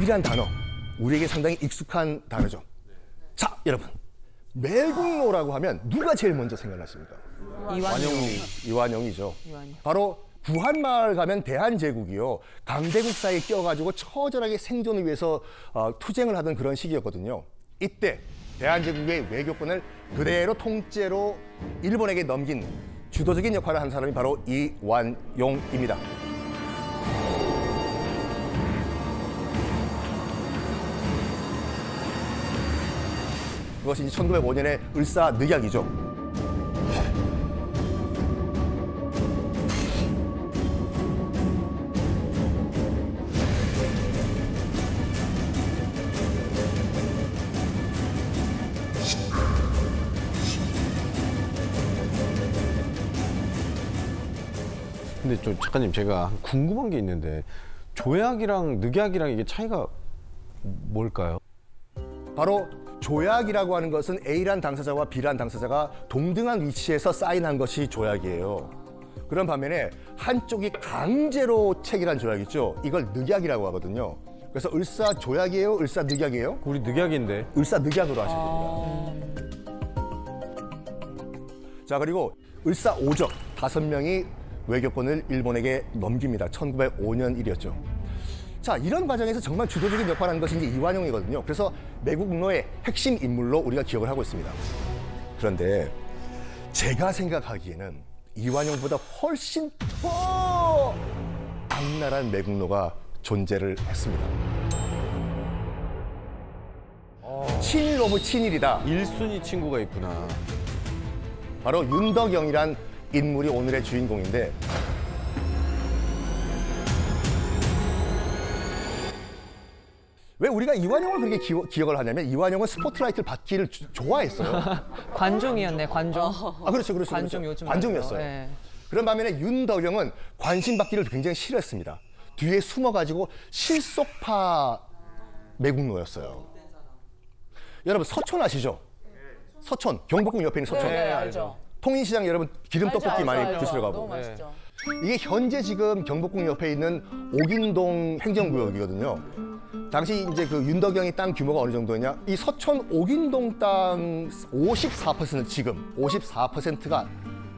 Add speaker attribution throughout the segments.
Speaker 1: 매국이란 단어, 우리에게 상당히 익숙한 단어죠. 자, 여러분, 매국노라고 하면 누가 제일 먼저 생각나십니까? 이완용이죠. 바로 구한마을 가면 대한제국이요, 강대국 사이에 껴가지고 처절하게 생존을 위해서 투쟁을 하던 그런 시기였거든요. 이때 대한제국의 외교권을 그대로 통째로 일본에게 넘긴 주도적인 역할을 한 사람이 바로 이완용입니다. 그것이 1905년의 을사늑약이죠.
Speaker 2: 근데 좀 작가님, 제가 궁금한 게 있는데 조약이랑 늑약이랑 이게 차이가 뭘까요?
Speaker 1: 바로 조약이라고 하는 것은 A란 당사자와 B란 당사자가 동등한 위치에서 사인한 것이 조약이에요. 그런 반면에 한쪽이 강제로 체결한 조약 있죠. 이걸 늑약이라고 하거든요. 그래서 을사조약이에요? 을사늑약이에요?
Speaker 2: 우리 늑약인데.
Speaker 1: 을사늑약으로 하시면 됩니다. 자, 그리고 을사오적 5명이 외교권을 일본에게 넘깁니다. 1905년 일이었죠. 자, 이런 과정에서 정말 주도적인 역할을 한 것이 이제 이완용이거든요. 그래서 매국노의 핵심 인물로 우리가 기억을 하고 있습니다. 그런데 제가 생각하기에는 이완용보다 훨씬 더 악랄한 매국노가 존재를 했습니다. 친일 오브 친일이다.
Speaker 2: 1순위 친구가 있구나.
Speaker 1: 바로 윤덕영이란 인물이 오늘의 주인공인데, 왜 우리가 이완용을 그렇게 기억을 하냐면 이완용은 스포트라이트를 받기를 좋아했어요.
Speaker 3: 관종이었네, 관종.
Speaker 1: 그렇죠.
Speaker 3: 관종 요즘
Speaker 1: 관종이었어요.
Speaker 3: 네.
Speaker 1: 그런 반면에 윤덕영은 관심 받기를 굉장히 싫어했습니다. 뒤에 숨어가지고 실속파 매국노였어요. 여러분, 서촌 아시죠? 서촌, 경복궁 옆에 있는 서촌.
Speaker 3: 네, 알죠.
Speaker 1: 통인시장 여러분 기름 떡볶이 많이 드시러 가고.
Speaker 3: 너무 맛있죠.
Speaker 1: 이게 현재 지금 경복궁 옆에 있는 옥인동 행정구역이거든요. 당시 이제 그 윤덕영의 땅 규모가 어느 정도였냐? 이 서촌 옥인동 땅 54%, 지금 54%가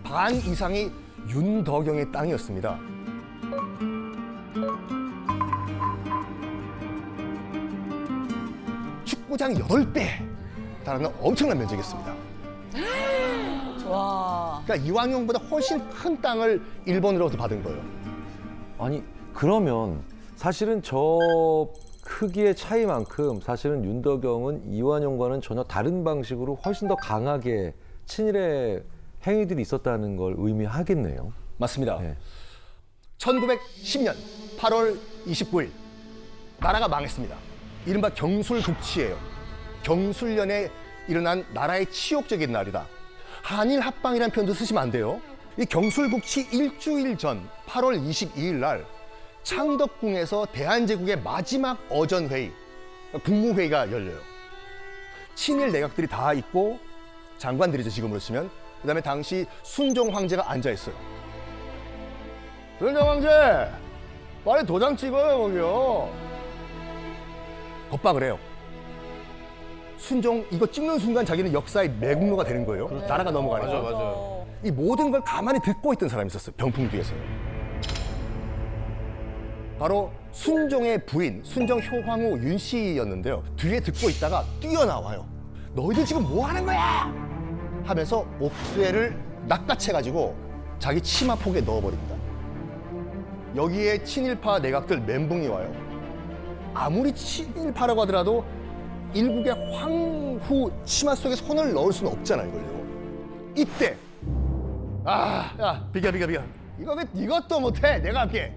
Speaker 1: 반 이상이 윤덕영의 땅이었습니다. 축구장 8배 달하는 엄청난 면적이었습니다.
Speaker 3: 와.
Speaker 1: 그러니까 이완용보다 훨씬 큰 땅을 일본으로부터 받은 거예요.
Speaker 4: 아니, 그러면 사실은 저 크기의 차이만큼 사실은 윤덕영은 이완용과는 전혀 다른 방식으로 훨씬 더 강하게 친일의 행위들이 있었다는 걸 의미하겠네요.
Speaker 1: 맞습니다.
Speaker 4: 네.
Speaker 1: 1910년 8월 29일 나라가 망했습니다. 이른바 경술국치예요. 경술련에 일어난 나라의 치욕적인 날이다. 한일 합방이라는 표현도 쓰시면 안 돼요. 이 경술국치 일주일 전 8월 22일 날 창덕궁에서 대한제국의 마지막 어전회의, 국무회의가 열려요. 친일 내각들이 다 있고, 장관들이죠, 지금으로 치면. 그다음에 당시 순종 황제가 앉아 있어요. 순종 황제, 빨리 도장 찍어요, 거기요. 겁박을 해요. 순종 이거 찍는 순간 자기는 역사의 매국노가 되는 거예요. 나라가 넘어가는 거죠.
Speaker 2: 맞아.
Speaker 1: 이 모든 걸 가만히 듣고 있던 사람이 있었어요. 병풍 뒤에서요. 바로 순종의 부인, 순종 효황후 윤 씨였는데요. 뒤에 듣고 있다가 뛰어나와요. 너희들 지금 뭐 하는 거야? 하면서 옥쇠를 낚아채가지고 자기 치마폭에 넣어버립니다. 여기에 친일파 내각들 멘붕이 와요. 아무리 친일파라고 하더라도 일국의 황후 치마 속에 손을 넣을 수는 없잖아요, 이걸요. 이때 야, 비켜. 이것도 못해. 내가 할게.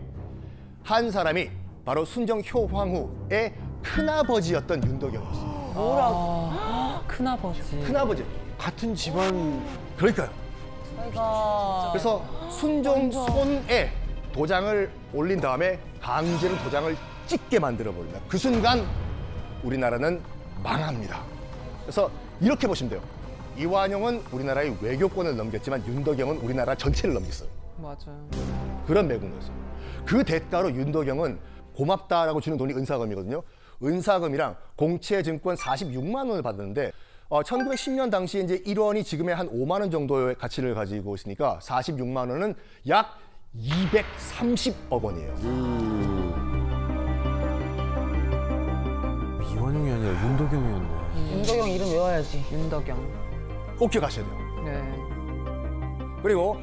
Speaker 1: 한 사람이 바로 순정 효황후의 큰아버지였던 윤덕영이었어요.
Speaker 3: 뭐라고? 큰아버지.
Speaker 1: 큰아버지.
Speaker 2: 같은 집안.
Speaker 1: 그러니까요.
Speaker 3: 아이고.
Speaker 1: 그래서 순종 손에 도장을 올린 다음에 강제로 도장을 찍게 만들어버립니다. 그 순간 우리나라는 망합니다. 그래서 이렇게 보시면 돼요. 이완용은 우리나라의 외교권을 넘겼지만 윤덕영은 우리나라 전체를 넘겼어요.
Speaker 3: 맞아요.
Speaker 1: 그런 매국노였어요. 그 대가로 윤덕영은 고맙다라고 주는 돈이 은사금이거든요. 은사금이랑 공채 증권 46만 원을 받았는데 1910년 당시에 이제 1원이 지금의 한 5만 원 정도의 가치를 가지고 있으니까 46만 원은 약 230억 원이에요.
Speaker 2: 이완용이 아니라 윤덕영이었네.
Speaker 3: 윤덕영 이름 외워야지. 윤덕영.
Speaker 1: 꼭 기억하셔야 돼요.
Speaker 3: 네.
Speaker 1: 그리고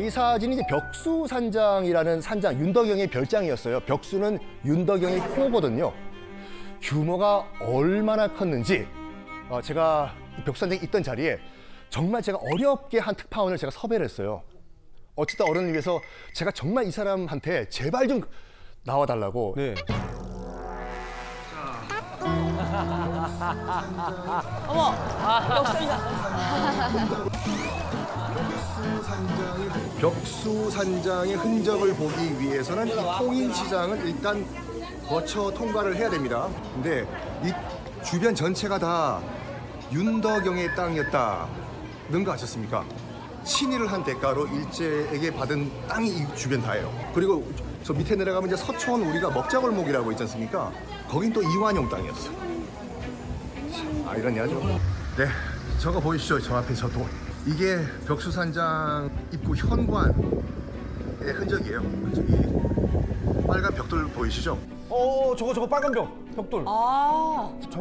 Speaker 1: 이 사진이 이제 벽수산장이라는 산장, 윤덕영의 별장이었어요. 벽수는 윤덕영의 호거든요. 규모가 얼마나 컸는지 제가 벽수산장에 있던 자리에 정말 제가 어렵게 한 특파원을 제가 섭외를 했어을 어쨌든 어른을 위해서 제가 정말 이 사람한테 제발 좀 나와달라고.
Speaker 2: 네.
Speaker 1: 벽수산장의 흔적을 보기 위해서는 이 통인시장을 일단 거쳐 통과를 해야 됩니다. 근데 이 주변 전체가 다 윤덕영의 땅이었다는 거 아셨습니까? 친일을 한 대가로 일제에게 받은 땅이 이 주변 다예요. 그리고 저 밑에 내려가면 이제 서촌 우리가 먹자골목이라고 있지 않습니까? 거긴 또 이완용 땅이었어. 아이러니하죠. 네, 저거 보이시죠? 저 앞에 저 돌. 이게 벽수산장 입구 현관의 흔적이에요. 저기 빨간 벽돌 보이시죠?
Speaker 2: 저거 빨간 벽돌.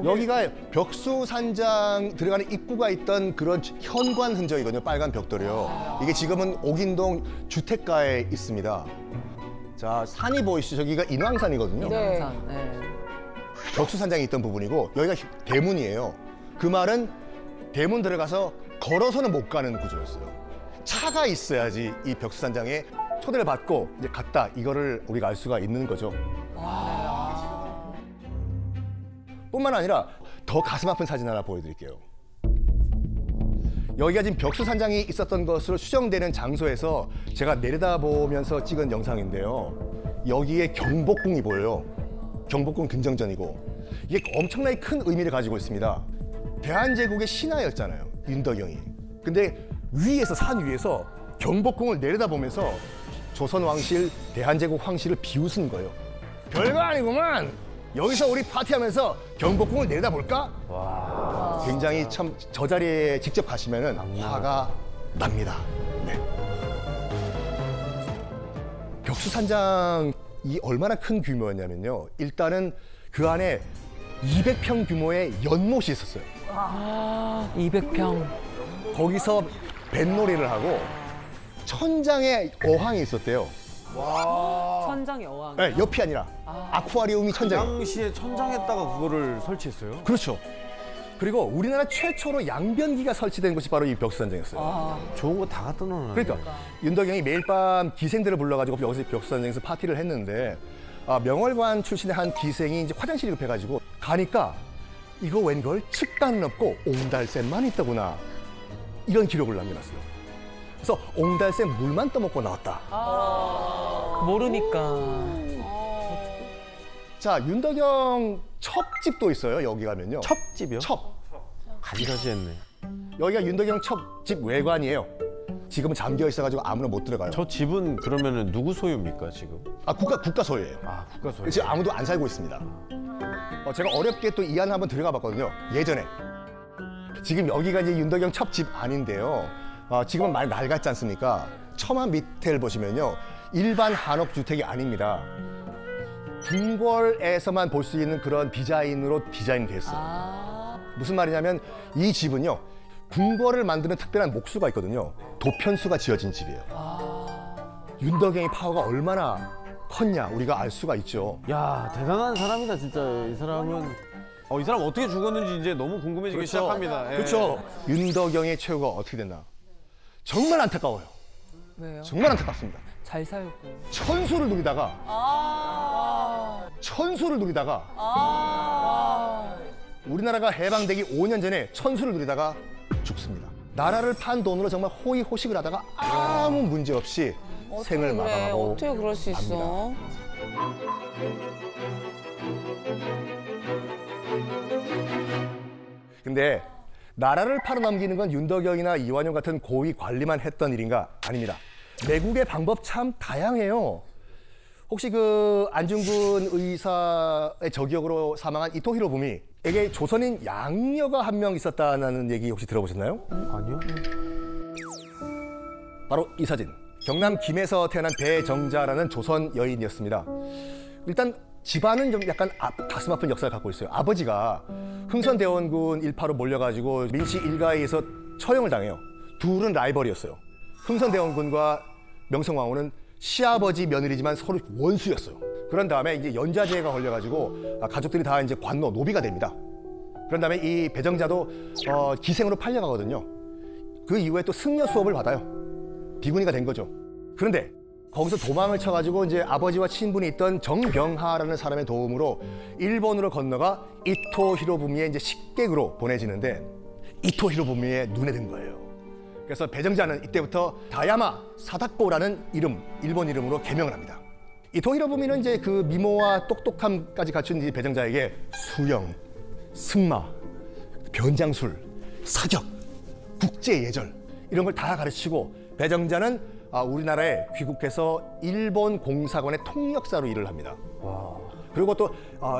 Speaker 1: 여기가 벽수산장 들어가는 입구가 있던 그런 현관 흔적이거든요. 빨간 벽돌이요. 이게 지금은 옥인동 주택가에 있습니다. 자, 산이 보이시죠? 저기가 인왕산이거든요.
Speaker 3: 인왕산. 네.
Speaker 1: 벽수산장이 있던 부분이고 여기가 대문이에요. 그 말은 대문 들어가서 걸어서는 못 가는 구조였어요. 차가 있어야지 이 벽수산장에 초대를 받고 이제 갔다, 이거를 우리가 알 수가 있는 거죠. 뿐만 아니라 더 가슴 아픈 사진 하나 보여드릴게요. 여기가 지금 벽수산장이 있었던 것으로 추정되는 장소에서 제가 내려다보면서 찍은 영상인데요. 여기에 경복궁이 보여요. 경복궁 근정전이고 이게 엄청나게 큰 의미를 가지고 있습니다. 대한제국의 신하였잖아요, 윤덕영이. 근데 위에서, 산 위에서 경복궁을 내려다보면서 조선왕실, 대한제국 황실을 비웃은 거예요. 별거 아니구만. 여기서 우리 파티하면서 경복궁을 내려다볼까? 굉장히 참 저 자리에 직접 가시면은 화가 납니다. 네. 벽수산장이 얼마나 큰 규모였냐면요. 일단은 그 안에 200평 규모의 연못이 있었어요.
Speaker 3: 200평.
Speaker 1: 거기서 뱃놀이를 하고 천장에 어항이 있었대요.
Speaker 3: 천장의 어항.
Speaker 1: 네, 옆이 아니라 아쿠아리움이
Speaker 2: 그
Speaker 1: 천장에.
Speaker 2: 당시에 천장에다가 그거를 설치했어요?
Speaker 1: 그렇죠. 그리고 우리나라 최초로 양변기가 설치된 곳이 바로 이 벽수산장이었어요.
Speaker 2: 좋은 거 다 갖다 놓는.
Speaker 1: 그러니까 윤덕영이 매일 밤 기생들을 불러가지고 여기서 벽수산장에서 파티를 했는데 명월관 출신의 한 기생이 이제 화장실이 급해가지고 가니까 이거 웬걸 측단은 없고 옹달샘만 있더구나, 이런 기록을 남겨놨어요. 그래서 옹달샘 물만 떠먹고 나왔다.
Speaker 3: 모르니까.
Speaker 1: 자, 윤덕영 첩집도 있어요. 여기 가면요.
Speaker 2: 첩집이요?
Speaker 1: 첩.
Speaker 2: 가지가지 했네.
Speaker 1: 여기가 윤덕영 첩집 외관이에요. 지금은 잠겨 있어가지고 아무나 못 들어가요.
Speaker 2: 저 집은 그러면은 누구 소유입니까 지금?
Speaker 1: 국가 소유예요.
Speaker 2: 국가 소유.
Speaker 1: 지금 아무도 안 살고 있습니다. 제가 어렵게 또 이 안 한번 들어가 봤거든요. 예전에. 지금 여기가 이제 윤덕영 첩집 아닌데요. 지금은 많이 낡았지 않습니까? 처마 밑에를 보시면요. 일반 한옥주택이 아닙니다. 궁궐에서만 볼 수 있는 그런 디자인으로 디자인됐어요. 무슨 말이냐면 이 집은요. 궁궐을 만드는 특별한 목수가 있거든요. 도편수가 지어진 집이에요. 윤덕영의 파워가 얼마나 컸냐 우리가 알 수가 있죠.
Speaker 2: 야, 대단한 사람이다 진짜. 이 사람은 이 사람 어떻게 죽었는지 이제 너무 궁금해지기 시작합니다. 예.
Speaker 1: 그렇죠. 윤덕영의 최후가 어떻게 됐나. 정말 안타까워요.
Speaker 3: 왜요?
Speaker 1: 정말 안타깝습니다.
Speaker 3: 잘 살고.
Speaker 1: 천수를 누리다가 우리나라가 해방되기 5년 전에 천수를 누리다가 죽습니다. 나라를 판 돈으로 정말 호의호식을 하다가 아무 문제 없이 생을 마감하고
Speaker 5: 어떻게 그럴 수 있어?
Speaker 1: 근데 나라를 팔아넘기는 건 윤덕영이나 이완용 같은 고위 관리만 했던 일인가? 아닙니다. 매국의 방법 참 다양해요. 혹시 그 안중근 의사의 저기역으로 사망한 이토 히로부미에게 조선인 양녀가 한 명 있었다는 얘기 혹시 들어보셨나요?
Speaker 2: 아니요?
Speaker 1: 바로 이 사진. 경남 김해에서 태어난 배정자라는 조선 여인이었습니다. 일단 집안은 좀 약간 가슴 아픈 역사를 갖고 있어요. 아버지가 흥선대원군 일파로 몰려가지고 민씨 일가에 의해서 처형을 당해요. 둘은 라이벌이었어요. 흥선대원군과 명성황후는 시아버지 며느리지만 서로 원수였어요. 그런 다음에 이제 연좌제가 걸려가지고 가족들이 다 이제 관노, 노비가 됩니다. 그런 다음에 이 배정자도 기생으로 팔려가거든요. 그 이후에 또 승려 수업을 받아요. 비구니가 된 거죠. 그런데 거기서 도망을 쳐가지고 이제 아버지와 친분이 있던 정병하라는 사람의 도움으로 일본으로 건너가 이토 히로부미의 이제 식객으로 보내지는데 이토 히로부미의 눈에 든 거예요. 그래서 배정자는 이때부터 다야마 사다코라는 이름, 일본 이름으로 개명을 합니다. 이토 히로부미는 이제 그 미모와 똑똑함까지 갖춘 이 배정자에게 수영, 승마, 변장술, 사격, 국제 예절 이런 걸 다 가르치고 배정자는 우리나라에 귀국해서 일본 공사관의 통역사로 일을 합니다. 그리고 또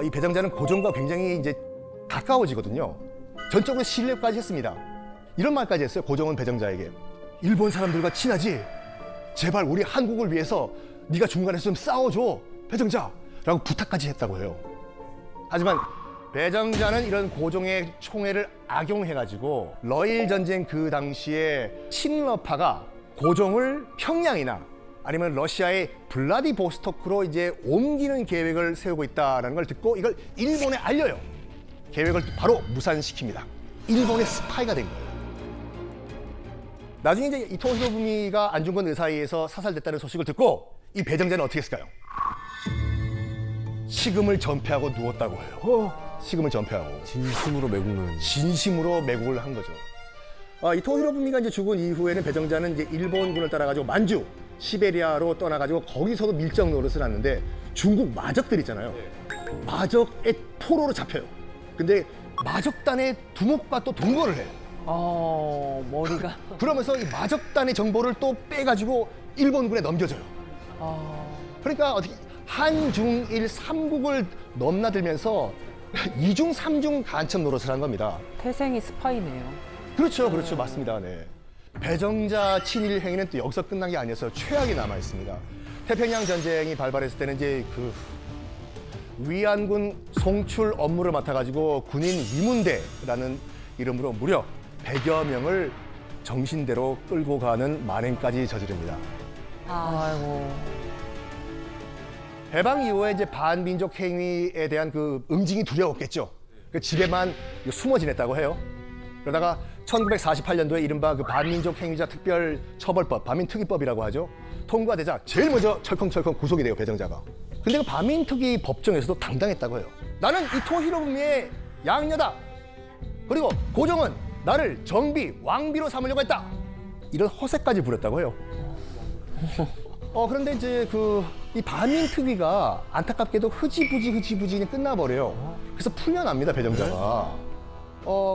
Speaker 1: 이 배정자는 고종과 굉장히 이제 가까워지거든요. 전적으로 신뢰까지 했습니다. 이런 말까지 했어요. 고종은 배정자에게. 일본 사람들과 친하지? 제발 우리 한국을 위해서 네가 중간에서 좀 싸워줘, 배정자! 라고 부탁까지 했다고 해요. 하지만 배정자는 이런 고종의 총애를 악용해가지고 러일 전쟁 그 당시에 친러파가 고종을 평양이나 아니면 러시아의 블라디보스토크로 이제 옮기는 계획을 세우고 있다는 걸 듣고 이걸 일본에 알려요. 계획을 바로 무산시킵니다. 일본의 스파이가 된 거예요. 나중에 이제 이토 히로부미가 안중근 의사에 의해서 사살됐다는 소식을 듣고 이 배정자는 어떻게 했을까요? 식음을 전폐하고 누웠다고 해요. 식음을 전폐하고.
Speaker 2: 진심으로 매국노였네.
Speaker 1: 진심으로 매국을 한 거죠. 이토 히로부미가 이제 죽은 이후에는 배정자는 이제 일본군을 따라가지고 만주, 시베리아로 떠나가지고 거기서도 밀정 노릇을 하는데 중국 마적들 있잖아요. 마적의 포로로 잡혀요. 근데 마적단의 두목과 또 동거를 해요.
Speaker 3: 머리가.
Speaker 1: 그러면서 이 마적단의 정보를 또 빼가지고 일본군에 넘겨줘요. 그러니까 어떻게 한중일 삼국을 넘나들면서 이중 삼중 간첩 노릇을 한 겁니다.
Speaker 3: 태생이 스파이네요.
Speaker 1: 그렇죠, 그렇죠, 맞습니다. 네. 배정자 친일 행위는 또 여기서 끝난 게 아니어서 최악이 남아 있습니다. 태평양 전쟁이 발발했을 때는 이제 그 위안군 송출 업무를 맡아가지고 군인 위문대라는 이름으로 무려 100여 명을 정신대로 끌고 가는 만행까지 저지릅니다.
Speaker 3: 아이고.
Speaker 1: 해방 이후에 이제 반민족 행위에 대한 그 응징이 두려웠겠죠. 그 집에만 숨어 지냈다고 해요. 그러다가 1948년도에 이른바 그 반민족 행위자 특별 처벌법, 반민특위법이라고 하죠. 통과되자 제일 먼저 철컹철컹 구속이 돼요, 배정자가. 근데 그 반민특위 법정에서도 당당했다고 해요. 나는 이토 히로부미의 양녀다. 그리고 고종은 나를 정비, 왕비로 삼으려고 했다. 이런 허세까지 부렸다고 해요. 그런데 이제 이 반민특위가 안타깝게도 흐지부지 끝나버려요. 그래서 풀려납니다, 배정자가.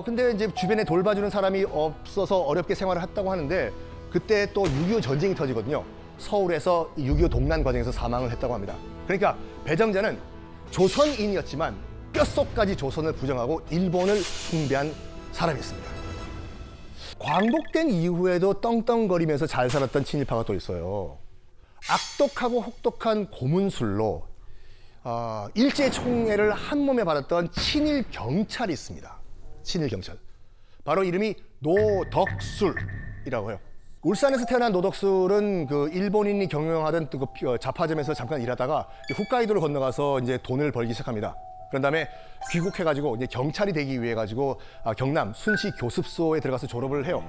Speaker 1: 근데 이제 주변에 돌봐주는 사람이 없어서 어렵게 생활을 했다고 하는데 그때 또 6.25 전쟁이 터지거든요. 서울에서 6.25 동란 과정에서 사망을 했다고 합니다. 그러니까 배정자는 조선인이었지만 뼛속까지 조선을 부정하고 일본을 숭배한 사람이었습니다. 광복된 이후에도 떵떵거리면서 잘 살았던 친일파가 또 있어요. 악독하고 혹독한 고문술로 일제 총애를 한 몸에 받았던 친일 경찰이 있습니다. 친일 경찰. 바로 이름이 노덕술이라고 해요. 울산에서 태어난 노덕술은 그 일본인이 경영하던 그 잡화점에서 잠깐 일하다가 홋카이도를 건너가서 이제 돈을 벌기 시작합니다. 그런 다음에 귀국해가지고 이제 경찰이 되기 위해 가지고 경남 순시 교습소에 들어가서 졸업을 해요.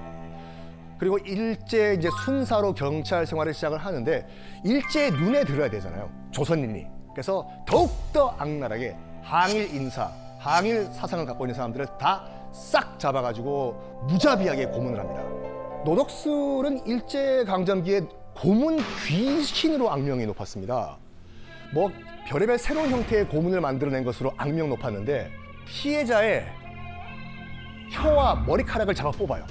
Speaker 1: 그리고 일제 이제 순사로 경찰 생활을 시작을 하는데 일제의 눈에 들어야 되잖아요. 조선인이. 그래서 더욱더 악랄하게 항일 인사, 항일 사상을 갖고 있는 사람들을 다 싹 잡아가지고 무자비하게 고문을 합니다. 노덕술은 일제강점기에 고문 귀신으로 악명이 높았습니다. 뭐 별의별 새로운 형태의 고문을 만들어낸 것으로 악명 높았는데 피해자의 혀와 머리카락을 잡아 뽑아요.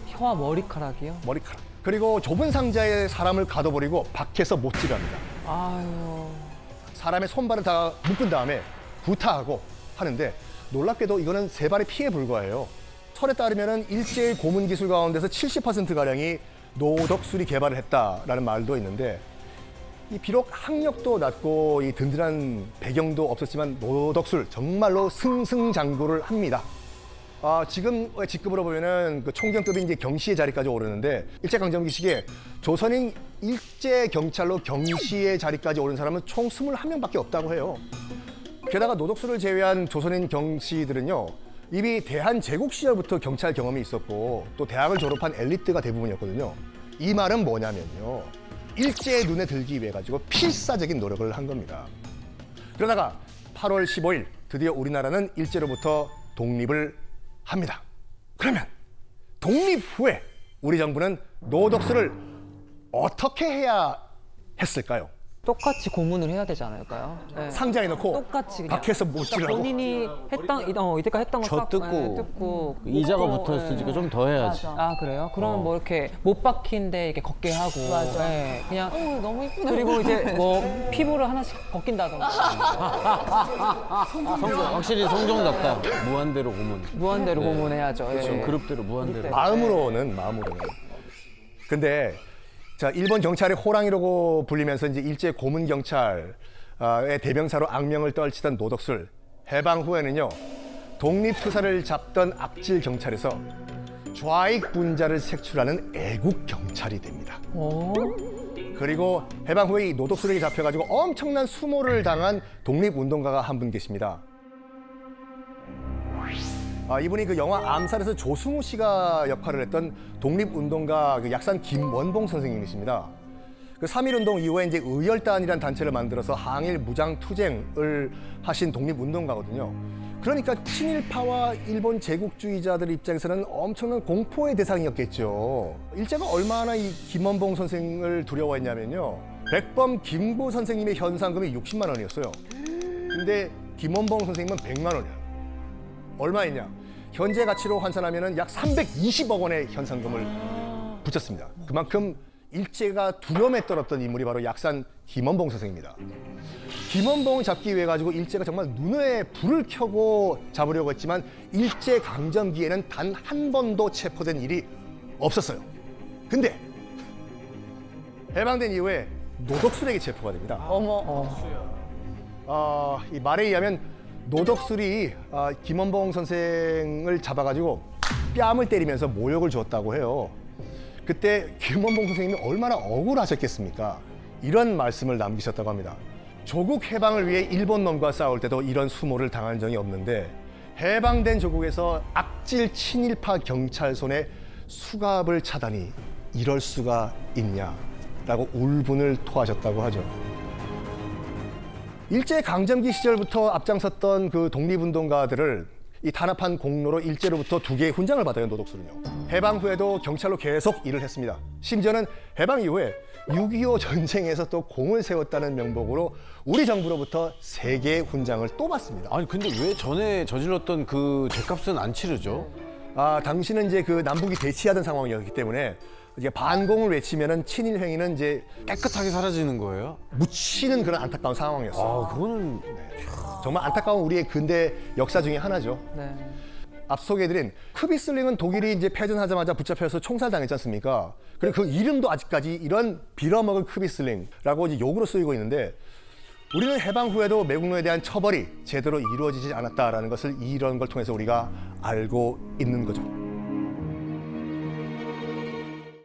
Speaker 3: 혀와 머리카락이요?
Speaker 1: 머리카락. 그리고 좁은 상자에 사람을 가둬버리고 밖에서 못질을 합니다.
Speaker 3: 아유.
Speaker 1: 사람의 손발을 다 묶은 다음에 구타하고 하는데 놀랍게도 이거는 세 발의 피에 불과해요. 설에 따르면 일제의 고문 기술 가운데서 70%가량이 노덕술이 개발을 했다라는 말도 있는데 이 비록 학력도 낮고 이 든든한 배경도 없었지만 노덕술 정말로 승승장구를 합니다. 지금 직급으로 보면은 그 총경급인 이제 경시의 자리까지 오르는데 일제강점기 시기에 조선인 일제 경찰로 경시의 자리까지 오른 사람은 총 21명밖에 없다고 해요. 게다가 노덕술을 제외한 조선인 경시들은요, 이미 대한제국 시절부터 경찰 경험이 있었고 또 대학을 졸업한 엘리트가 대부분이었거든요. 이 말은 뭐냐면요, 일제의 눈에 들기 위해 가지고 필사적인 노력을 한 겁니다. 그러다가 8월 15일 드디어 우리나라는 일제로부터 독립을 합니다. 그러면 독립 후에 우리 정부는 노덕술을 어떻게 해야 했을까요?
Speaker 3: 똑같이 고문을 해야 되지 않을까요? 네.
Speaker 1: 상자에 넣고
Speaker 3: 똑같이 그냥.
Speaker 1: 밖에서 못질을 하고
Speaker 3: 본인이 이때까지 했던 거
Speaker 2: 저
Speaker 3: 싹,
Speaker 2: 뜯고
Speaker 3: 네, 뜯고
Speaker 2: 이자가
Speaker 3: 뜯고,
Speaker 2: 붙어있으니까
Speaker 3: 네.
Speaker 2: 좀 더 해야지.
Speaker 3: 아 그래요? 그러면 뭐 이렇게 못 박힌데 이렇게 걷게 하고, 네, 그냥
Speaker 5: 너무 이쁘다.
Speaker 3: 그리고 이제 뭐 피부를 하나씩 벗긴다던가
Speaker 2: 확실히 성종답다. 무한대로 고문.
Speaker 3: 무한대로 고문해야죠. 예.
Speaker 2: 좀 그룹대로 무한대로.
Speaker 1: 마음으로는. 근데 자, 일본 경찰의 호랑이라고 불리면서 이제 일제 고문 경찰의 대명사로 악명을 떨치던 노덕술, 해방 후에는요, 독립투사를 잡던 악질 경찰에서 좌익 분자를 색출하는 애국 경찰이 됩니다.
Speaker 3: 오?
Speaker 1: 그리고 해방 후에 이 노덕술에게 잡혀가지고 엄청난 수모를 당한 독립운동가가 한 분 계십니다. 이분이 그 영화 암살에서 조승우 씨가 역할을 했던 독립운동가 그 약산 김원봉 선생님이십니다. 그 3.1운동 이후에 이제 의열단이라는 단체를 만들어서 항일 무장투쟁을 하신 독립운동가거든요. 그러니까 친일파와 일본 제국주의자들 입장에서는 엄청난 공포의 대상이었겠죠. 일제가 얼마나 이 김원봉 선생을 두려워했냐면요, 백범 김구 선생님의 현상금이 60만 원이었어요. 근데 김원봉 선생님은 100만 원이에요. 얼마이냐? 현재 가치로 환산하면 약 320억 원의 현상금을 붙였습니다. 그만큼 일제가 두려움에 떨었던 인물이 바로 약산 김원봉 선생입니다. 김원봉을 잡기 위해 가지고 일제가 정말 눈에 불을 켜고 잡으려고 했지만 일제 강점기에는 단 한 번도 체포된 일이 없었어요. 근데 해방된 이후에 노덕술에게 체포가 됩니다. 이 말에 의하면 노덕술이 김원봉 선생을 잡아가지고 뺨을 때리면서 모욕을 줬다고 해요. 그때 김원봉 선생님이 얼마나 억울하셨겠습니까? 이런 말씀을 남기셨다고 합니다. 조국 해방을 위해 일본 놈과 싸울 때도 이런 수모를 당한 적이 없는데 해방된 조국에서 악질 친일파 경찰 손에 수갑을 차다니 이럴 수가 있냐라고 울분을 토하셨다고 하죠. 일제 강점기 시절부터 앞장섰던 그 독립운동가들을 이 탄압한 공로로 일제로부터 2개의 훈장을 받아요, 노덕술은요. 해방 후에도 경찰로 계속 일을 했습니다. 심지어는 해방 이후에 6.25 전쟁에서 또 공을 세웠다는 명목으로 우리 정부로부터 3개의 훈장을 또 받습니다.
Speaker 2: 아니 근데 왜 전에 저질렀던 그 죄값은 안 치르죠?
Speaker 1: 당시는 이제 그 남북이 대치하던 상황이었기 때문에 이제 반공을 외치면은 친일 행위는 이제
Speaker 2: 깨끗하게 사라지는 거예요?
Speaker 1: 묻히는 그런 안타까운 상황이었어요.
Speaker 2: 그거는
Speaker 1: 정말 안타까운 우리의 근대 역사 중에 하나죠.
Speaker 3: 네.
Speaker 1: 앞서 소개해드린 크비슬링은 독일이 이제 패전하자마자 붙잡혀서 총살당했지 않습니까? 그리고 그 이름도 아직까지 이런 빌어먹은 크비슬링라고 이제 욕으로 쓰이고 있는데 우리는 해방 후에도 매국노에 대한 처벌이 제대로 이루어지지 않았다라는 것을 이런 걸 통해서 우리가 알고 있는 거죠.